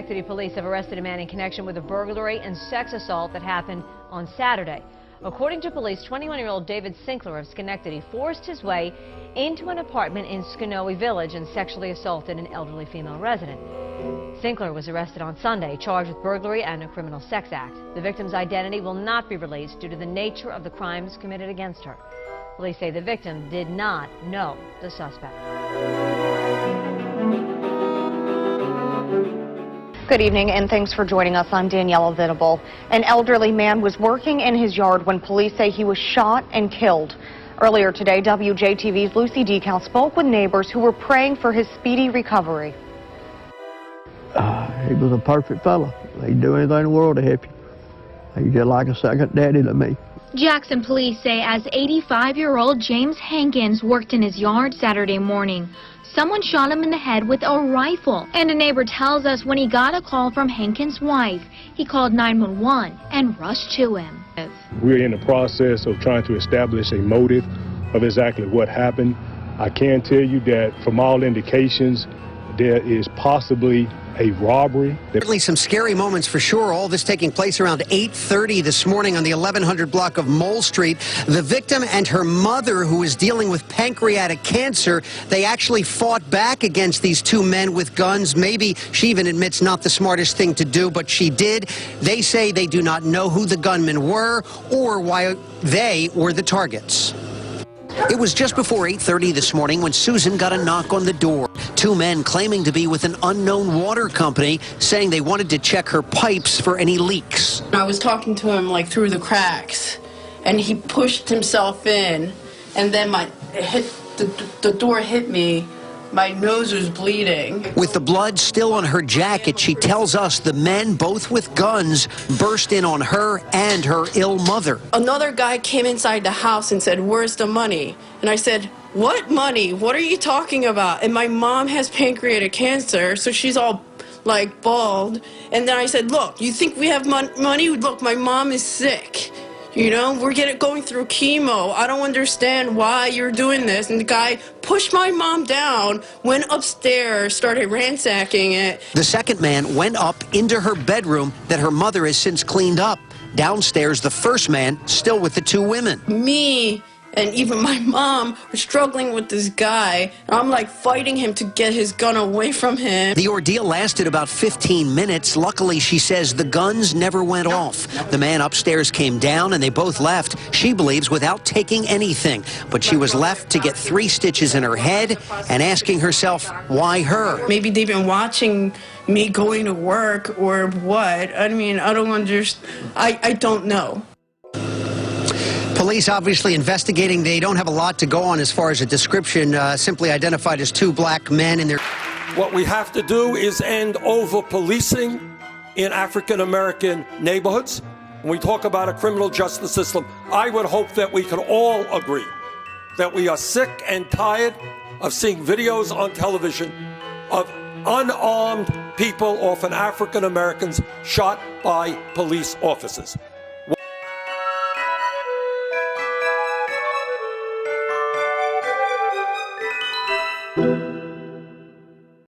Schenectady police have arrested a man in connection with a burglary and sex assault that happened on Saturday. According to police, 21-year-old David Sinkler of Schenectady forced his way into an apartment in Skonoe Village and sexually assaulted an elderly female resident. Sinkler was arrested on Sunday, charged with burglary and a criminal sex act. The victim's identity will not be released due to the nature of the crimes committed against her. Police say the victim did not know the suspect. Good evening and thanks for joining us. I'm Daniela Venable. An elderly man was working in his yard when police say he was shot and killed. Earlier today, WJTV's Lucy Decal spoke with neighbors who were praying for his speedy recovery. He was a perfect fella. He'd do anything in the world to help you. He's just like a second daddy to me. Jackson police say as 85-year-old James Hankins worked in his yard Saturday morning, someone shot him in the head with a rifle. And a neighbor tells us when he got a call from Hankins' wife, he called 911 and rushed to him. We're in the process of trying to establish a motive of exactly what happened. I can tell you that from all indications, there is possibly a robbery. Certainly some scary moments for sure. All this taking place around 8:30 this morning on the 1100 block of Mole Street. The victim and her mother, who is dealing with pancreatic cancer, they actually fought back against these two men with guns. Maybe she even admits not the smartest thing to do, but she did. They say they do not know who the gunmen were or why they were the targets. It was just before 8:30 this morning when Susan got a knock on the door. Two men claiming to be with an unknown water company, saying they wanted to check her pipes for any leaks. I was talking to him like through the cracks, and he pushed himself in, and then the door hit me. My nose was bleeding. With the blood still on her jacket, she tells us the men, both with guns, burst in on her and her ill mother. Another guy came inside the house and said, "Where's the money?" And I said, "What money? What are you talking about?" And my mom has pancreatic cancer, so she's all like bald. And then I said, "Look, you think we have money? Look, my mom is sick. You know, we're going through chemo. I don't understand why you're doing this." And the guy pushed my mom down, went upstairs, started ransacking it. The second man went up into her bedroom that her mother has since cleaned up. Downstairs, the first man still with the two women. Me and even my mom were struggling with this guy. And I'm like fighting him to get his gun away from him. The ordeal lasted about 15 minutes. Luckily, she says the guns never went off. The man upstairs came down and they both left, she believes, without taking anything. But she was left to get 3 stitches in her head and asking herself, why her? Maybe they've been watching me going to work or what. I mean, I don't understand. I don't know. Police obviously investigating. They don't have a lot to go on as far as a description, simply identified as 2 black men in their... What we have to do is end over-policing in African-American neighborhoods. When we talk about a criminal justice system, I would hope that we can all agree that we are sick and tired of seeing videos on television of unarmed people, often African-Americans, shot by police officers.